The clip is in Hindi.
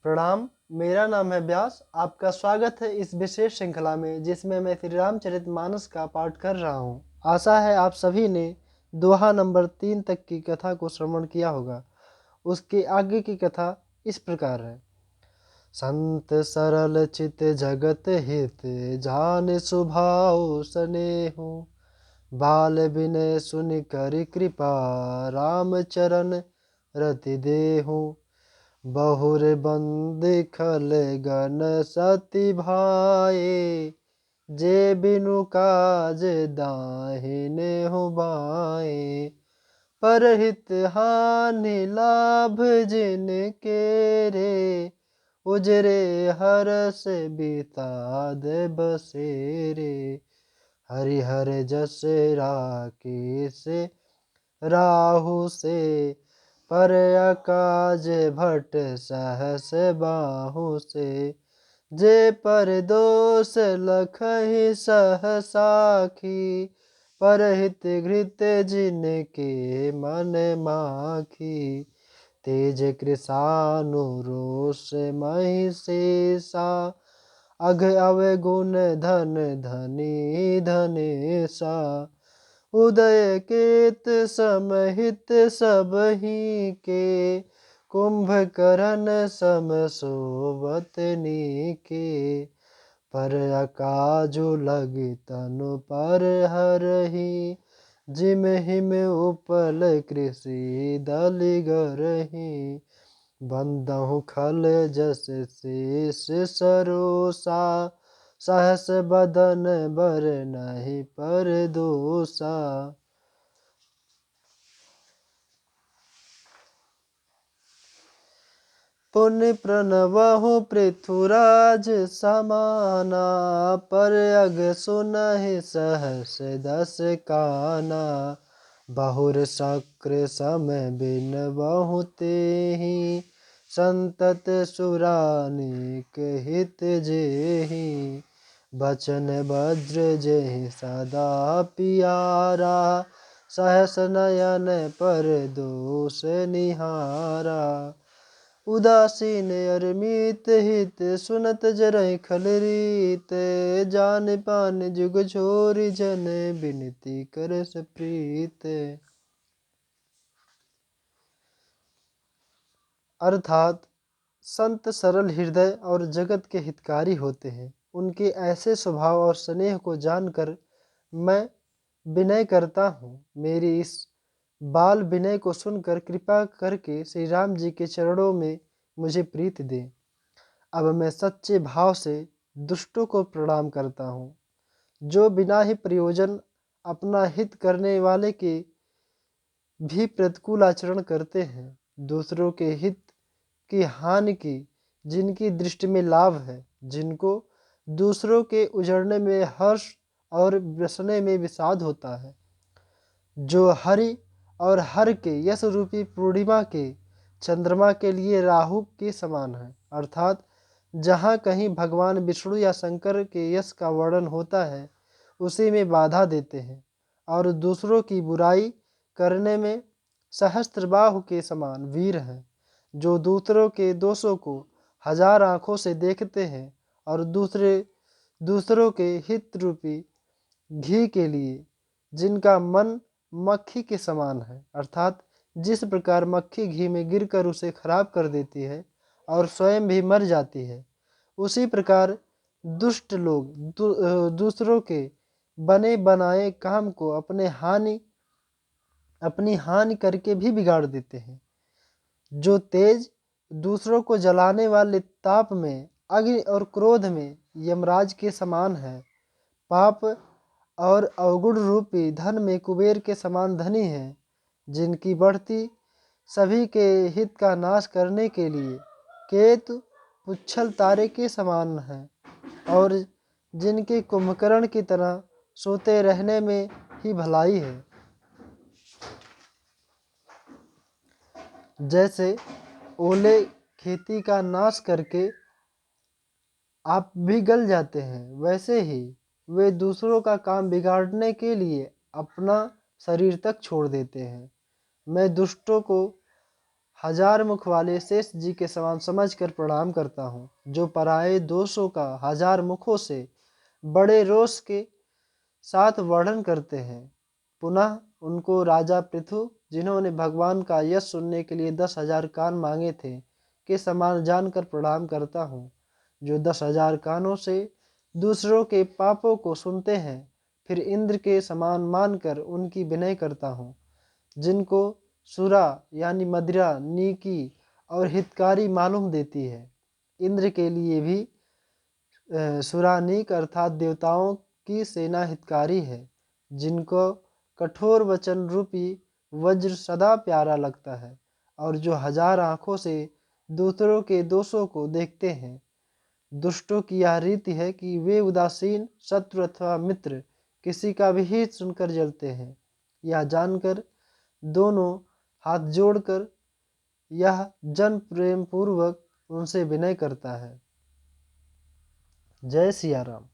प्रणाम। मेरा नाम है व्यास। आपका स्वागत है इस विशेष श्रृंखला में जिसमें मैं श्री रामचरितमानस का पाठ कर रहा हूँ। आशा है आप सभी ने दोहा नंबर 3 तक की कथा को श्रवण किया होगा। उसके आगे की कथा इस प्रकार है। संत सरल चित जगत हित जान सुभाव स्नेहु बाल विनय सुनि करि कृपा राम चरण रति देहु बहुर बंदी खल गण सती भाए जे बिनु काज दाहिने हो बाए परहित हानि लाभ जिन के रे उजरे हरस बिताद बसेरे हरिहर जस राकेश राहु से पर अकाज भट सहस बाहु से जे पर दोष लखहि सह साखी परहित घृत जिनके मन माखी तेज कृषानु रोष महिषेषा अघ अवगुण धन धनी धनेशा उदय केत समहित सबहि के कुंभकर्ण सम सोवत नीके पर अकाजु लगी तनु पर हरहि जिम हिम उपल कृषि दलि गरहि बंदहु खल जस शेष सरोसा सहस बदन बर नहीं पर दोसा। पुण्य प्रणवहु पृथुराज समाना पर अग सुनहि सहस दस काना बहुर शक्र सम बिन बहु तेहि संतत सुरानिक हित जेहि बचन वज्र जेहि सदा पियारा सहस नयन पर दोष निहारा उदासीन अरमित हित सुनत जरहि खल रीत जान पान जुग छोरि जन बिनती करस प्रीत। अर्थात संत सरल हृदय और जगत के हितकारी होते हैं। उनके ऐसे स्वभाव और स्नेह को जानकर मैं विनय करता हूँ। मेरी इस बाल विनय को सुनकर कृपा करके श्री राम जी के चरणों में मुझे प्रीत दे। अब मैं सच्चे भाव से दुष्टों को प्रणाम करता हूँ, जो बिना ही प्रयोजन अपना हित करने वाले के भी प्रतिकूल आचरण करते हैं। दूसरों के हित की हानि की जिनकी दृष्टि में लाभ है, जिनको दूसरों के उजड़ने में हर्ष और बसने में विषाद होता है, जो हरि और हर के यश रूपी पूर्णिमा के चंद्रमा के लिए राहु के समान है। अर्थात जहाँ कहीं भगवान विष्णु या शंकर के यश का वर्णन होता है उसी में बाधा देते हैं, और दूसरों की बुराई करने में सहस्त्रबाहु के समान वीर हैं, जो दूसरों के दोषों को हजार आँखों से देखते हैं और दूसरों के हित रूपी घी के लिए जिनका मन मक्खी के समान है। अर्थात जिस प्रकार मक्खी घी में गिरकर उसे खराब कर देती है और स्वयं भी मर जाती है, उसी प्रकार दुष्ट लोग दूसरों के बने बनाए काम को अपनी हानि करके भी बिगाड़ देते हैं। जो तेज दूसरों को जलाने वाले ताप में, अग्नि और क्रोध में यमराज के समान है, पाप और अवगुण रूपी धन में कुबेर के समान धनी है, जिनकी बढ़ती सभी के हित का नाश करने के लिए केतु पुच्छल तारे के समान है, और जिनके कुंभकर्ण की तरह सोते रहने में ही भलाई है। जैसे ओले खेती का नाश करके आप भी गल जाते हैं, वैसे ही वे दूसरों का काम बिगाड़ने के लिए अपना शरीर तक छोड़ देते हैं। मैं दुष्टों को हजार मुख वाले शेष जी के समान समझकर प्रणाम करता हूँ, जो पराये दोषों का हजार मुखों से बड़े रोष के साथ वर्णन करते हैं। पुनः उनको राजा पृथु, जिन्होंने भगवान का यश सुनने के लिए 10,000 कान मांगे थे, के समान जानकर प्रणाम करता हूँ, जो 10,000 कानों से दूसरों के पापों को सुनते हैं। फिर इंद्र के समान मानकर उनकी विनय करता हूँ, जिनको सुरा यानी मदिरा नीकी और हितकारी मालूम देती है। इंद्र के लिए भी सुरानीक अर्थात देवताओं की सेना हितकारी है, जिनको कठोर वचन रूपी वज्र सदा प्यारा लगता है, और जो हजार आँखों से दूसरों के दोषों को देखते हैं। दुष्टों की यह रीति है कि वे उदासीन शत्रु अथवा मित्र किसी का भी हित सुनकर जलते हैं। यह जानकर दोनों हाथ जोड़कर यह जन प्रेम पूर्वक उनसे विनय करता है। जय सिया राम।